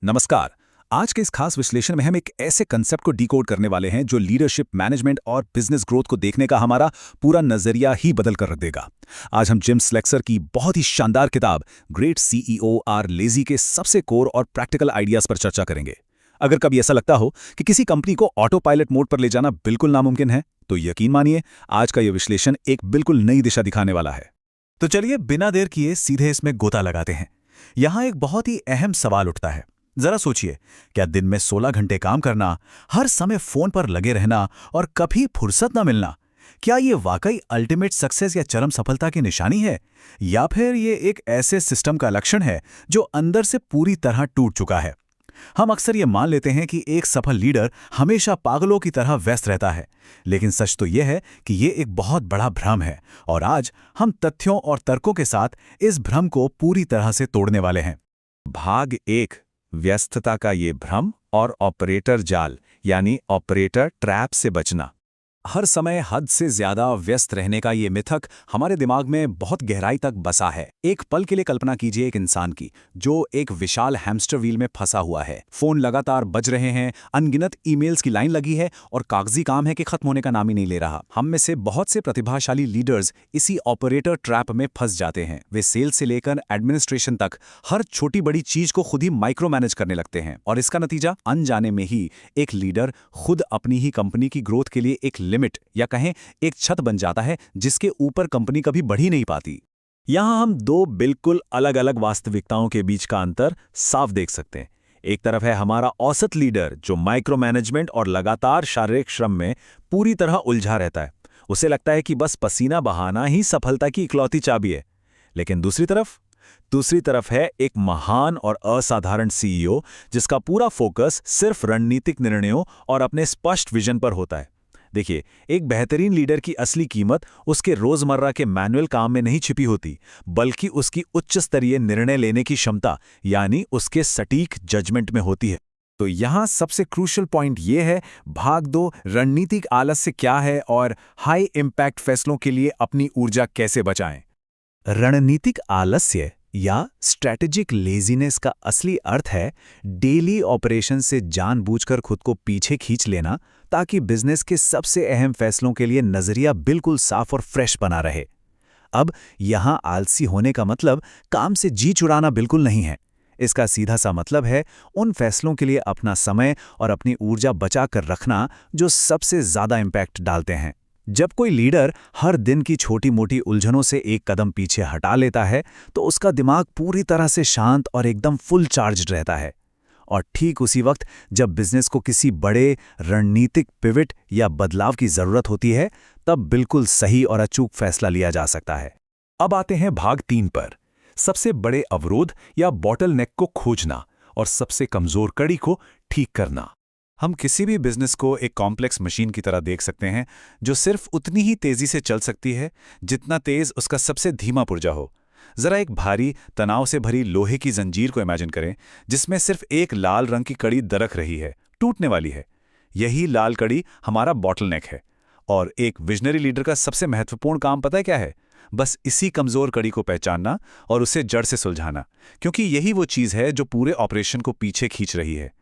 नमस्कार। आज के इस खास विश्लेषण में हम एक ऐसे कंसेप्ट को डिकोड करने वाले हैं जो लीडरशिप, मैनेजमेंट और बिजनेस ग्रोथ को देखने का हमारा पूरा नजरिया ही बदल कर रख देगा। आज हम जिम स्लेक्सर की बहुत ही शानदार किताब ग्रेट सीईओ आर लेजी के सबसे कोर और प्रैक्टिकल आइडियाज पर चर्चा करेंगे। अगर कभी ऐसा लगता हो कि किसी कंपनी को ऑटो पायलट मोड पर ले जाना बिल्कुल नामुमकिन है, तो यकीन मानिए आज का यह विश्लेषण एक बिल्कुल नई दिशा दिखाने वाला है। तो चलिए बिना देर किए सीधे इसमें गोता लगाते हैं। यहाँ एक बहुत ही अहम सवाल उठता है। जरा सोचिए, क्या दिन में 16 घंटे काम करना, हर समय फोन पर लगे रहना और कभी फुर्सत न मिलना, क्या ये वाकई अल्टीमेट सक्सेस या चरम सफलता की निशानी है, या फिर ये एक ऐसे सिस्टम का लक्षण है जो अंदर से पूरी तरह टूट चुका है? हम अक्सर ये मान लेते हैं कि एक सफल लीडर हमेशा पागलों की तरह व्यस्त रहता है, लेकिन सच तो यह है कि ये एक बहुत बड़ा भ्रम है और आज हम तथ्यों और तर्कों के साथ इस भ्रम को पूरी तरह से तोड़ने वाले हैं। भाग 1, व्यस्तता का ये भ्रम और ऑपरेटर जाल यानी ऑपरेटर ट्रैप से बचना। हर समय हद से ज्यादा व्यस्त रहने का ये मिथक हमारे दिमाग में बहुत गहराई तक बसा है। एक पल के लिए कल्पना कीजिए एक इंसान की जो एक विशाल हैमस्टर व्हील में फंसा हुआ है। फोन लगातार बज रहे हैं, अनगिनत ईमेल्स की लाइन लगी है और कागजी काम है कि खत्म होने का नाम ही नहीं ले रहा। हम में से बहुत से प्रतिभाशाली लीडर्स इसी ऑपरेटर ट्रैप में फंस जाते हैं। वे सेल्स से लेकर एडमिनिस्ट्रेशन तक हर छोटी बड़ी चीज को खुद ही माइक्रो मैनेज करने लगते हैं और इसका नतीजा अनजाने में ही एक लीडर खुद अपनी ही कंपनी की ग्रोथ के लिए एक लिमिट या कहें एक छत बन जाता है जिसके ऊपर कंपनी कभी बढ़ ही नहीं पाती। यहां हम दो बिल्कुल अलग अलग वास्तविकताओं के बीच का अंतर साफ देख सकते हैं। एक तरफ है हमारा औसत लीडर जो माइक्रो मैनेजमेंट और लगातार शारीरिक श्रम में पूरी तरह उलझा रहता है। उसे लगता है कि बस पसीना बहाना ही सफलता की इकलौती चाबी है। लेकिन दूसरी तरफ है एक महान और असाधारण सीईओ जिसका पूरा फोकस सिर्फ रणनीतिक निर्णयों और अपने स्पष्ट विजन पर होता है। देखिए, एक बेहतरीन लीडर की असली कीमत उसके रोजमर्रा के मैनुअल काम में नहीं छिपी होती, बल्कि उसकी उच्च स्तरीय निर्णय लेने की क्षमता यानी उसके सटीक जजमेंट में होती है। तो यहां सबसे क्रूशियल पॉइंट यह है, भाग 2 रणनीतिक आलस्य क्या है और हाई इम्पैक्ट फैसलों के लिए अपनी ऊर्जा कैसे बचाएं। रणनीतिक आलस्य या स्ट्रैटेजिक लेजीनेस का असली अर्थ है डेली ऑपरेशन से जानबूझकर खुद को पीछे खींच लेना ताकि बिजनेस के सबसे अहम फैसलों के लिए नजरिया बिल्कुल साफ और फ्रेश बना रहे। अब यहां आलसी होने का मतलब काम से जी चुराना बिल्कुल नहीं है। इसका सीधा सा मतलब है उन फैसलों के लिए अपना समय और अपनी ऊर्जा बचा कर रखना जो सबसे ज्यादा इम्पैक्ट डालते हैं। जब कोई लीडर हर दिन की छोटी मोटी उलझनों से एक कदम पीछे हटा लेता है तो उसका दिमाग पूरी तरह से शांत और एकदम फुल चार्ज रहता है। और ठीक उसी वक्त जब बिजनेस को किसी बड़े रणनीतिक पिवट या बदलाव की जरूरत होती है, तब बिल्कुल सही और अचूक फैसला लिया जा सकता है। अब आते हैं भाग 3 पर, सबसे बड़े अवरोध या बॉटलनेक को खोजना और सबसे कमजोर कड़ी को ठीक करना। हम किसी भी बिजनेस को एक कॉम्प्लेक्स मशीन की तरह देख सकते हैं जो सिर्फ उतनी ही तेजी से चल सकती है जितना तेज उसका सबसे धीमा पुर्जा हो। जरा एक भारी तनाव से भरी लोहे की जंजीर को इमेजिन करें जिसमें सिर्फ एक लाल रंग की कड़ी दरक रही है, टूटने वाली है। यही लाल कड़ी हमारा बॉटलनेक है और एक विजनरी लीडर का सबसे महत्वपूर्ण काम पता है क्या है? बस इसी कमजोर कड़ी को पहचानना और उसे जड़ से सुलझाना, क्योंकि यही वो चीज है जो पूरे ऑपरेशन को पीछे खींच रही है।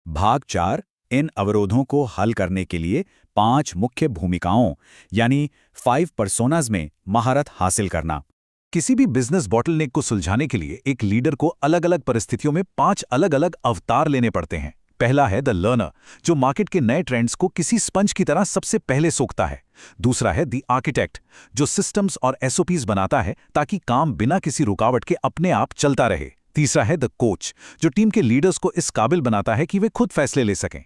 भाग 4, इन अवरोधों को हल करने के लिए 5 मुख्य भूमिकाओं यानी 5 पर्सोनाज में महारत हासिल करना। किसी भी बिजनेस बॉटलनेक को सुलझाने के लिए एक लीडर को अलग अलग परिस्थितियों में 5 अलग अलग अवतार लेने पड़ते हैं। पहला है द लर्नर, जो मार्केट के नए ट्रेंड्स को किसी स्पंज की तरह सबसे पहले सोखता है। दूसरा है द आर्किटेक्ट, जो सिस्टम्स और एसओपीज बनाता है ताकि काम बिना किसी रुकावट के अपने आप चलता रहे। तीसरा है द कोच, जो टीम के लीडर्स को इस काबिल बनाता है कि वे खुद फैसले ले सकें।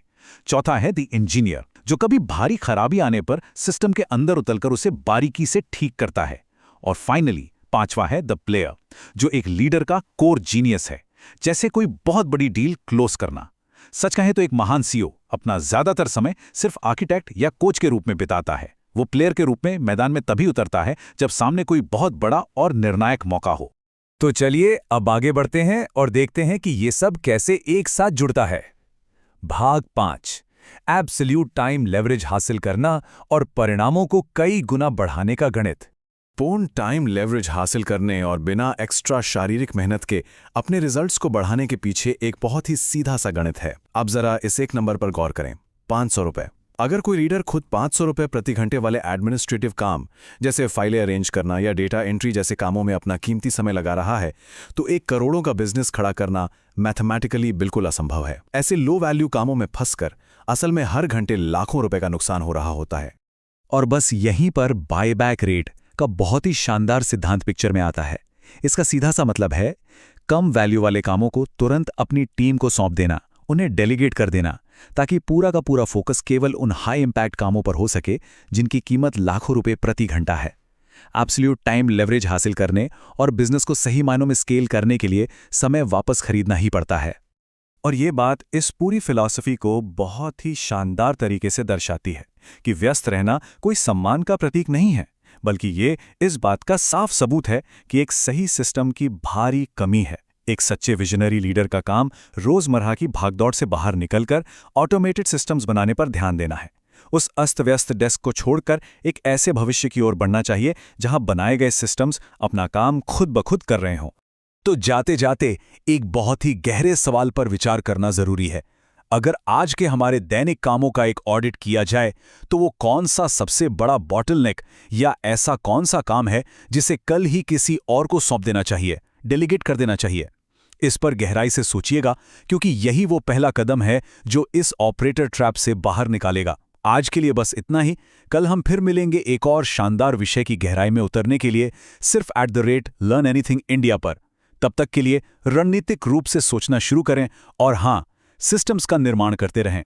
चौथा है द इंजीनियर, जो कभी भारी खराबी आने पर सिस्टम के अंदर उतरकर उसे बारीकी से ठीक करता है। और फाइनली 5वां है द प्लेयर, जो एक लीडर का कोर जीनियस है, जैसे कोई बहुत बड़ी डील क्लोज करना। सच कहें तो एक महान सीईओ अपना ज्यादातर समय सिर्फ आर्किटेक्ट या कोच के रूप में बिताता है। वो प्लेयर के रूप में मैदान में तभी उतरता है जब सामने कोई बहुत बड़ा और निर्णायक मौका हो। तो चलिए अब आगे बढ़ते हैं और देखते हैं कि ये सब कैसे एक साथ जुड़ता है। भाग 5, एब्सोल्यूट टाइम लेवरेज हासिल करना और परिणामों को कई गुना बढ़ाने का गणित। पूर्ण टाइम लेवरेज हासिल करने और बिना एक्स्ट्रा शारीरिक मेहनत के अपने रिजल्ट्स को बढ़ाने के पीछे एक बहुत ही सीधा सा गणित है। अब जरा इस एक नंबर पर गौर करें, 500 रुपए। अगर कोई रीडर खुद 500 रुपए प्रति घंटे वाले एडमिनिस्ट्रेटिव काम जैसे फाइलें अरेंज करना या डेटा एंट्री जैसे कामों में अपना कीमती समय लगा रहा है, तो एक करोड़ों का बिजनेस खड़ा करना मैथमेटिकली बिल्कुल असंभव है। ऐसे लो वैल्यू कामों में फंसकर असल में हर घंटे लाखों रुपए का नुकसान हो रहा होता है। और बस यहीं पर बायबैक रेट का बहुत ही शानदार सिद्धांत पिक्चर में आता है। इसका सीधा सा मतलब है कम वैल्यू वाले कामों को तुरंत अपनी टीम को सौंप देना, उन्हें डेलीगेट कर देना, ताकि पूरा का पूरा फोकस केवल उन हाई इंपैक्ट कामों पर हो सके जिनकी कीमत लाखों रुपए प्रति घंटा है। एब्सोल्यूट टाइम लेवरेज हासिल करने और बिजनेस को सही मायनों में स्केल करने के लिए समय वापस खरीदना ही पड़ता है। और ये बात इस पूरी फिलॉसफी को बहुत ही शानदार तरीके से दर्शाती है कि व्यस्त रहना कोई सम्मान का प्रतीक नहीं है, बल्कि ये इस बात का साफ सबूत है कि एक सही सिस्टम की भारी कमी है। एक सच्चे विजनरी लीडर का काम रोजमर्रा की भागदौड़ से बाहर निकलकर ऑटोमेटेड सिस्टम्स बनाने पर ध्यान देना है। उस अस्त व्यस्त डेस्क को छोड़कर एक ऐसे भविष्य की ओर बढ़ना चाहिए जहां बनाए गए सिस्टम्स अपना काम खुद ब खुद कर रहे हों। तो जाते जाते एक बहुत ही गहरे सवाल पर विचार करना जरूरी है। अगर आज के हमारे दैनिक कामों का एक ऑडिट किया जाए तो वो कौन सा सबसे बड़ा बॉटलनेक या ऐसा कौन सा काम है जिसे कल ही किसी और को सौंप देना चाहिए, डेलीगेट कर देना चाहिए? इस पर गहराई से सोचिएगा, क्योंकि यही वो पहला कदम है जो इस ऑपरेटर ट्रैप से बाहर निकालेगा। आज के लिए बस इतना ही। कल हम फिर मिलेंगे एक और शानदार विषय की गहराई में उतरने के लिए, सिर्फ @LearnAnythingIndia पर। तब तक के लिए रणनीतिक रूप से सोचना शुरू करें और हां, सिस्टम्स का निर्माण करते रहें।